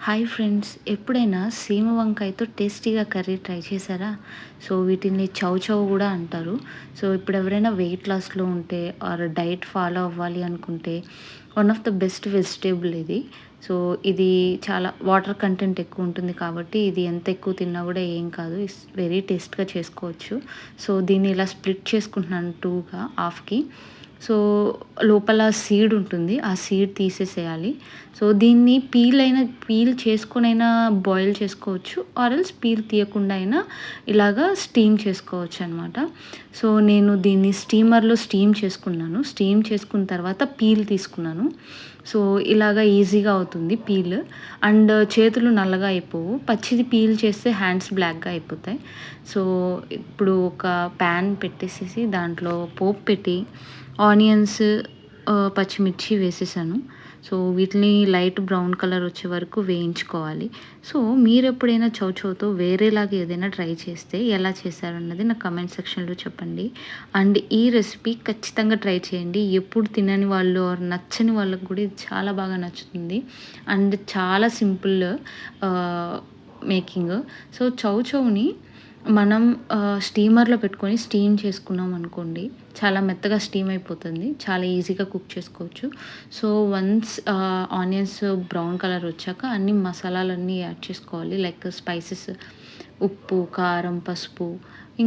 Hi friends, ఎప్పుడైనా సీమ వంకాయతో టేస్టీగా కర్రీ ట్రై చేశారా? సో వీటిని చౌ చౌ కూడా అంటారు. సో ఇప్పుడు ఎవరైనా వెయిట్ లాస్లో ఉంటే ఆర్ డైట్ ఫాలో అవ్వాలి అనుకుంటే one of the best vegetable ఇది. సో ఇది చాలా వాటర్ కంటెంట్ ఎక్కువ ఉంటుంది కాబట్టి ఇది ఎంత ఎక్కువ తిన్నా కూడా ఏం కాదు. ఇట్స్ వెరీ టేస్ట్గా చేసుకోవచ్చు. సో దీన్ని ఇలా స్ప్లిట్ చేసుకుంటున్నాను టూగా హాఫ్కి. సో లోపల సీడ్ ఉంటుంది. ఆ సీడ్ తీసేసేయాలి. సో దీన్ని పీల్ చేసుకొనైనా బాయిల్ చేసుకోవచ్చు. ఆర్ ఎల్స్ పీల్ తీయకుండా అయినా ఇలాగా స్టీమ్ చేసుకోవచ్చు అనమాట. సో నేను దీన్ని స్టీమర్‌లో స్టీమ్ చేసుకున్నాను. స్టీమ్ చేసుకున్న తర్వాత పీల్ తీసుకున్నాను. సో ఇలాగా ఈజీగా అవుతుంది పీల్. అండ్ చేతులు నల్లగా అయిపోవు. పచ్చిది పీల్ చేస్తే హ్యాండ్స్ బ్లాక్‌గా అయిపోతాయి. సో ఇప్పుడు ఒక ప్యాన్ పెట్టేసేసి దాంట్లో పోపు పెట్టి ఆనియన్స్, పచ్చిమిర్చి వేసేసాను. సో వీటిని లైట్ బ్రౌన్ కలర్ వచ్చే వరకు వేయించుకోవాలి. సో మీరెప్పుడైనా చౌచౌతో వేరేలాగా ఏదైనా ట్రై చేస్తే ఎలా చేశారన్నది నాకు కమెంట్ సెక్షన్‌లో చెప్పండి. అండ్ ఈ రెసిపీ ఖచ్చితంగా ట్రై చేయండి. ఎప్పుడు తినని వాళ్ళు ఆర్ నచ్చని వాళ్ళకి కూడా ఇది చాలా బాగా నచ్చుతుంది. అండ్ చాలా సింపుల్ మేకింగ్. సో చౌచౌని మనం స్టీమర్‌లో పెట్టుకొని స్టీమ్ చేసుకున్నాం అనుకోండి, చాలా మెత్తగా స్టీమ్ అయిపోతుంది. చాలా ఈజీగా కుక్ చేసుకోవచ్చు. So once onions brown colour వచ్చాక అన్ని మసాలాలన్నీ యాడ్ చేసుకోవాలి. లైక్ స్పైసెస్, ఉప్పు, కారం, పసుపు,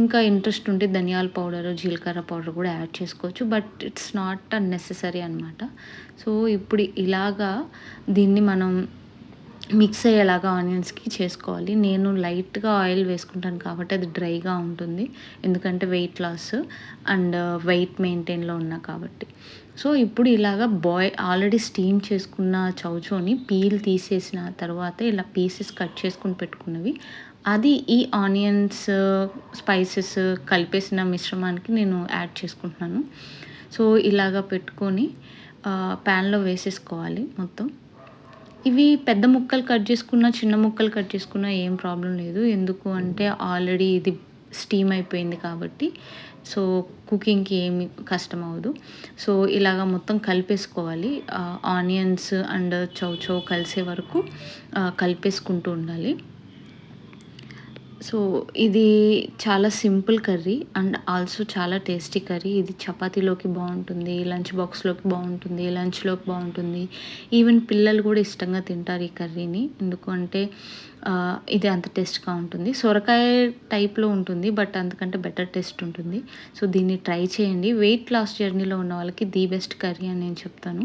ఇంకా ఇంట్రెస్ట్ ఉంటే ధనియాల పౌడర్, జీలకర్ర పౌడర్ కూడా యాడ్ చేసుకోవచ్చు. బట్ ఇట్స్ నాట్ నెసెసరీ అనమాట. సో ఇప్పుడు ఇలాగా దీన్ని మనం మిక్స్ అయ్యేలాగా ఆనియన్స్‌కి చేసుకోవాలి. నేను లైట్‌గా ఆయిల్ వేసుకుంటాను కాబట్టి అది డ్రైగా ఉంటుంది. ఎందుకంటే వెయిట్ లాస్ అండ్ వెయిట్ మెయింటైన్‌లో ఉన్నా కాబట్టి. సో ఇప్పుడు ఇలాగా ఆల్రెడీ స్టీమ్ చేసుకున్న చౌచౌని పీల్ తీసేసిన తర్వాత ఇలా పీసెస్ కట్ చేసుకొని పెట్టుకున్నవి అది ఈ ఆనియన్స్, స్పైసెస్ కలిపేసిన మిశ్రమానికి నేను యాడ్ చేసుకుంటున్నాను. సో ఇలాగ పెట్టుకొని ప్యాన్‌లో వేసేసుకోవాలి మొత్తం. ఇవి పెద్ద ముక్కలు కట్ చేసుకున్నా, చిన్న ముక్కలు కట్ చేసుకున్నా ఏం ప్రాబ్లమ్ లేదు. ఎందుకు అంటే ఆల్రెడీ ఇది స్టీమ్ అయిపోయింది కాబట్టి. సో కుకింగ్‌కి ఏమి కష్టం అవ్వదు. సో ఇలాగ మొత్తం కలిపేసుకోవాలి. ఆనియన్స్ అండ్ చౌచౌ కలిసే వరకు కలిపేసుకుంటూ ఉండాలి. సో ఇది చాలా సింపుల్ కర్రీ అండ్ ఆల్సో చాలా టేస్టీ కర్రీ. ఇది చపాతీలోకి బావుంటుంది, లంచ్ బాక్స్‌లోకి బావుంటుంది, లంచ్‌లోకి బావుంటుంది. ఈవెన్ పిల్లలు కూడా ఇష్టంగా తింటారు ఈ కర్రీని. ఎందుకు అంటే ఇది అంత టేస్ట్‌గా ఉంటుంది. సొరకాయ టైప్‌లో ఉంటుంది. బట్ అంతకంటే బెటర్ టేస్ట్ ఉంటుంది. సో దీన్ని ట్రై చేయండి. వెయిట్ లాస్ జర్నీలో ఉన్న వాళ్ళకి ది బెస్ట్ కర్రీ అని నేను చెప్తాను.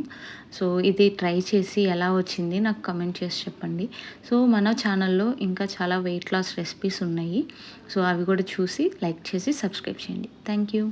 సో ఇది ట్రై చేసి ఎలా వచ్చింది నాకు కమెంట్ చేసి చెప్పండి. సో మన ఛానల్‌లో ఇంకా చాలా వెయిట్ లాస్ రెసిపీస్ ఉన్నాయి. సో అవి కూడా చూసి లైక్ చేసి సబ్స్క్రైబ్ చేయండి. Thank you.